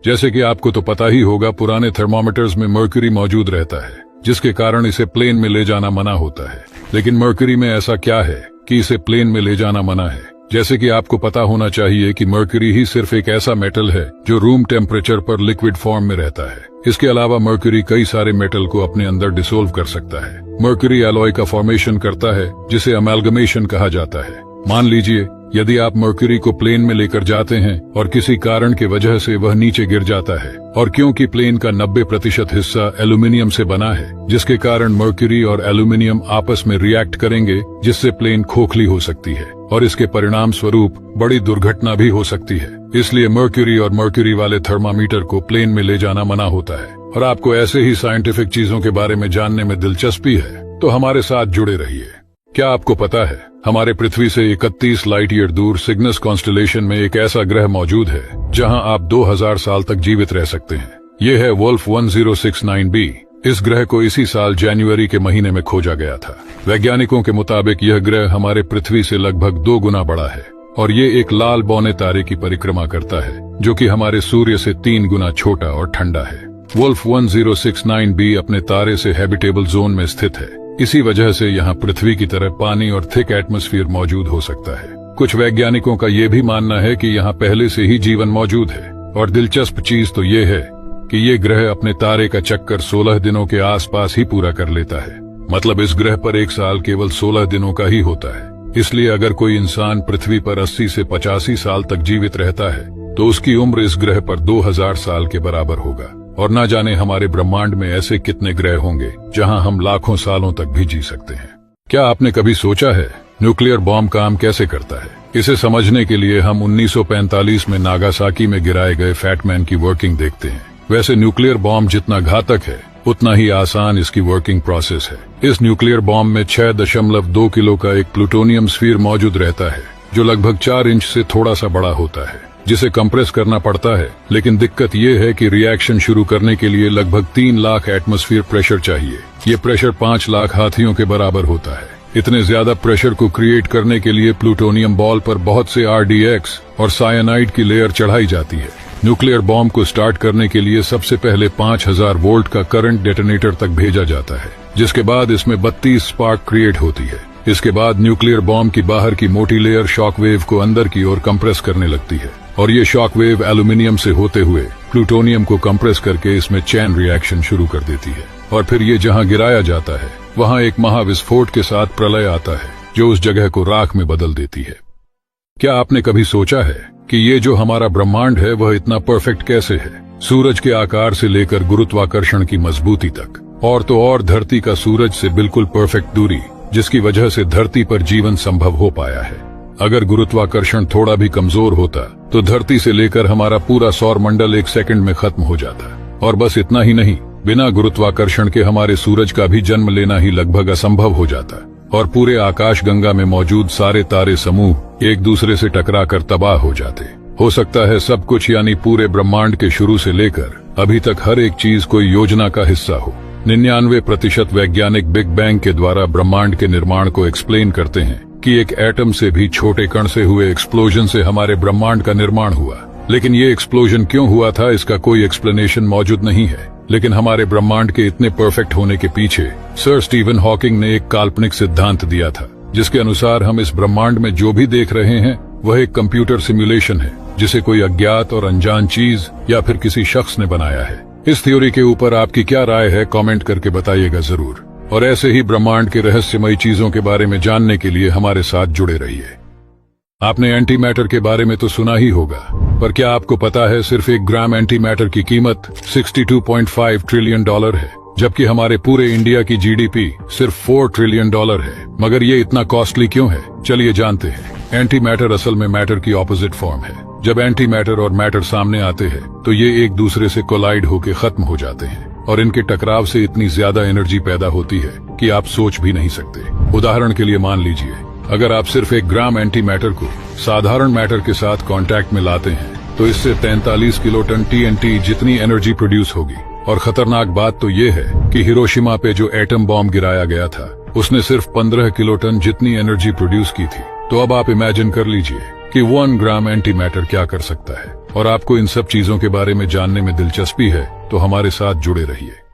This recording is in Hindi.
जैसे कि आपको तो पता ही होगा, पुराने थर्मोमीटर्स में मर्क्यूरी मौजूद रहता है, जिसके कारण इसे प्लेन में ले जाना मना होता है। लेकिन मर्क्यूरी में ऐसा क्या है कि इसे प्लेन में ले जाना मना है? जैसे कि आपको पता होना चाहिए कि मर्क्यूरी ही सिर्फ एक ऐसा मेटल है जो रूम टेम्परेचर पर लिक्विड फॉर्म में रहता है। इसके अलावा मर्क्यूरी कई सारे मेटल को अपने अंदर डिसोल्व कर सकता है। मर्क्यूरी एलॉय का फॉर्मेशन करता है, जिसे अमेल्गमेशन कहा जाता है। मान लीजिए यदि आप मर्क्यूरी को प्लेन में लेकर जाते हैं और किसी कारण की वजह से वह नीचे गिर जाता है, और क्योंकि प्लेन का 90% हिस्सा एल्यूमिनियम से बना है, जिसके कारण मर्क्यूरी और एल्यूमिनियम आपस में रिएक्ट करेंगे, जिससे प्लेन खोखली हो सकती है और इसके परिणाम स्वरूप बड़ी दुर्घटना भी हो सकती है। इसलिए मर्क्यूरी और मर्क्यूरी वाले थर्मामीटर को प्लेन में ले जाना मना होता है। और आपको ऐसे ही साइंटिफिक चीजों के बारे में जानने में दिलचस्पी है तो हमारे साथ जुड़े रहिए। क्या आपको पता है, हमारे पृथ्वी से 31 लाइट ईयर दूर सिग्नस कॉन्स्टेलेशन में एक ऐसा ग्रह मौजूद है जहां आप 2000 साल तक जीवित रह सकते हैं। ये है वोल्फ 1069b। इस ग्रह को इसी साल जनवरी के महीने में खोजा गया था। वैज्ञानिकों के मुताबिक यह ग्रह हमारे पृथ्वी से लगभग 2 गुना बड़ा है और ये एक लाल बौने तारे की परिक्रमा करता है, जो कि हमारे सूर्य से 3 गुना छोटा और ठंडा है। वोल्फ 1069b अपने तारे से हैबिटेबल जोन में स्थित है। इसी वजह से यहाँ पृथ्वी की तरह पानी और थिक एटमॉस्फेयर मौजूद हो सकता है। कुछ वैज्ञानिकों का ये भी मानना है कि यहाँ पहले से ही जीवन मौजूद है। और दिलचस्प चीज तो ये है कि ये ग्रह अपने तारे का चक्कर 16 दिनों के आसपास ही पूरा कर लेता है। मतलब इस ग्रह पर एक साल केवल 16 दिनों का ही होता है। इसलिए अगर कोई इंसान पृथ्वी पर 80 से 85 साल तक जीवित रहता है तो उसकी उम्र इस ग्रह पर 2000 साल के बराबर होगा। और ना जाने हमारे ब्रह्मांड में ऐसे कितने ग्रह होंगे जहां हम लाखों सालों तक भी जी सकते हैं। क्या आपने कभी सोचा है न्यूक्लियर बॉम्ब काम कैसे करता है? इसे समझने के लिए हम 1945 में नागासाकी में गिराए गए फैटमैन की वर्किंग देखते हैं। वैसे न्यूक्लियर बॉम्ब जितना घातक है उतना ही आसान इसकी वर्किंग प्रोसेस है। इस न्यूक्लियर बॉम्ब में 6.2 किलो का एक प्लूटोनियम स्फीयर मौजूद रहता है, जो लगभग 4 इंच से थोड़ा सा बड़ा होता है, जिसे कंप्रेस करना पड़ता है। लेकिन दिक्कत ये है कि रिएक्शन शुरू करने के लिए लगभग 3 लाख एटमॉस्फेयर प्रेशर चाहिए। ये प्रेशर 5 लाख हाथियों के बराबर होता है। इतने ज्यादा प्रेशर को क्रिएट करने के लिए प्लूटोनियम बॉल पर बहुत से RDX और साइनाइड की लेयर चढ़ाई जाती है। न्यूक्लियर बॉम्ब को स्टार्ट करने के लिए सबसे पहले 5000 वोल्ट का करंट डेटोनेटर तक भेजा जाता है, जिसके बाद इसमें 32 स्पार्क क्रिएट होती है। इसके बाद न्यूक्लियर बॉम्ब की बाहर की मोटी लेयर शॉक वेव को अंदर की ओर कंप्रेस करने लगती है, और ये शॉक वेव एल्यूमिनियम से होते हुए प्लूटोनियम को कंप्रेस करके इसमें चैन रिएक्शन शुरू कर देती है। और फिर ये जहां गिराया जाता है वहां एक महाविस्फोट के साथ प्रलय आता है, जो उस जगह को राख में बदल देती है। क्या आपने कभी सोचा है कि ये जो हमारा ब्रह्मांड है वह इतना परफेक्ट कैसे है? सूरज के आकार से लेकर गुरुत्वाकर्षण की मजबूती तक, और तो और धरती का सूरज से बिल्कुल परफेक्ट दूरी, जिसकी वजह से धरती पर जीवन संभव हो पाया है। अगर गुरुत्वाकर्षण थोड़ा भी कमजोर होता तो धरती से लेकर हमारा पूरा सौर मंडल 1 सेकंड में खत्म हो जाता। और बस इतना ही नहीं, बिना गुरुत्वाकर्षण के हमारे सूरज का भी जन्म लेना ही लगभग असंभव हो जाता, और पूरे आकाश गंगा में मौजूद सारे तारे समूह एक दूसरे से टकराकर तबाह हो जाते। हो सकता है सब कुछ, यानी पूरे ब्रह्मांड के शुरू से लेकर अभी तक हर एक चीज कोई योजना का हिस्सा हो। 99% वैज्ञानिक बिग बैंग के द्वारा ब्रह्मांड के निर्माण को एक्सप्लेन करते हैं कि एक एटम से भी छोटे कण से हुए एक्सप्लोजन से हमारे ब्रह्मांड का निर्माण हुआ। लेकिन ये एक्सप्लोजन क्यों हुआ था, इसका कोई एक्सप्लेनेशन मौजूद नहीं है। लेकिन हमारे ब्रह्मांड के इतने परफेक्ट होने के पीछे सर स्टीवन हॉकिंग ने एक काल्पनिक सिद्धांत दिया था, जिसके अनुसार हम इस ब्रह्मांड में जो भी देख रहे हैं वह एक कंप्यूटर सिमुलेशन है, जिसे कोई अज्ञात और अनजान चीज या फिर किसी शख्स ने बनाया है। इस थ्योरी के ऊपर आपकी क्या राय है, कमेंट करके बताइएगा जरूर। और ऐसे ही ब्रह्मांड के रहस्यमयी चीजों के बारे में जानने के लिए हमारे साथ जुड़े रहिए। आपने एंटी मैटर के बारे में तो सुना ही होगा, पर क्या आपको पता है सिर्फ 1 ग्राम एंटी मैटर की कीमत $62.5 ट्रिलियन है, जबकि हमारे पूरे इंडिया की GDP सिर्फ $4 ट्रिलियन है। मगर ये इतना कॉस्टली क्यों है, चलिए जानते हैं। एंटी मैटर असल में मैटर की ऑपोजिट फॉर्म है। जब एंटी मैटर और मैटर सामने आते हैं तो ये एक दूसरे से कोलाइड होकर खत्म हो जाते हैं, और इनके टकराव से इतनी ज्यादा एनर्जी पैदा होती है कि आप सोच भी नहीं सकते। उदाहरण के लिए मान लीजिए, अगर आप सिर्फ 1 ग्राम एंटी मैटर को साधारण मैटर के साथ कांटेक्ट में लाते हैं तो इससे 43 किलोटन TNT जितनी एनर्जी प्रोड्यूस होगी। और खतरनाक बात तो ये है कि हिरोशिमा पे जो एटम बॉम्ब गिराया गया था उसने सिर्फ 15 किलोटन जितनी एनर्जी प्रोड्यूस की थी। तो अब आप इमेजिन कर लीजिए कि 1 ग्राम एंटी मैटर क्या कर सकता है। और आपको इन सब चीजों के बारे में जानने में दिलचस्पी है तो हमारे साथ जुड़े रहिए।